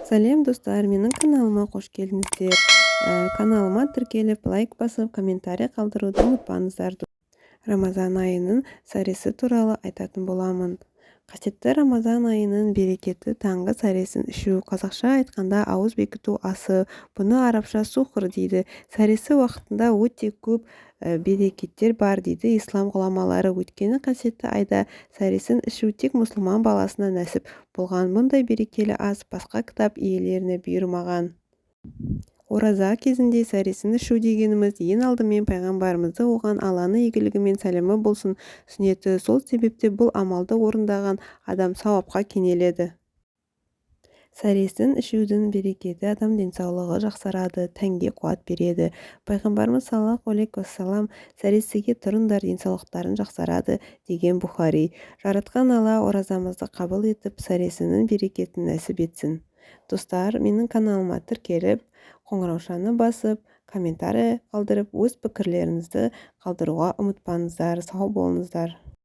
Сәлем достар, менің каналыма қош келдіңіздер. Каналыма тіркеліп, лайк басып, комментарий қалдыруды ұмытпаңыздар. Рамазан айының сәресі туралы айтатын боламын. Қасиетті Рамазан айының берекеті таңғы сәресін ішу, қазақша айтқанда ауыз бекіту асы, бұны арабша сухр дейді. Сәресі уақытында өте көп берекеттер бар дейді ислам ғұламалары. Өйткені қасиетті айда сәресін ішу тек мұсылман баласына нәсіп болған. Бұндай берекелі ас басқа кітап иелеріне бұйырмаған. Ораза кезінде сәресін ішу дегеніміз ең алдымен пайғамбарымызды оған Алланың игілігі мен сәлемі болсын сүннеті. Сол себепте бұл амалды орындаған адам сауапқа кенеледі. Сәресін ішудің берекеті адам денсаулығы жақсарады, тәнге қуат береді. Пайғамбарымыз саллаллаху алейхи уассалам сәресіге тұрыңдар, денсаулықтарын жақсарады деген Бұхари. Жаратқан Алла оразамызды қабыл етіп, сәресінің берекетін нәсіп етсін. Достар, менің каналыма тіркеліп, қоңыраушаны басып, комментарий қалдырып, өз пікірлеріңізді қалдыруға ұмытпаңыздар. Сау болыңыздар.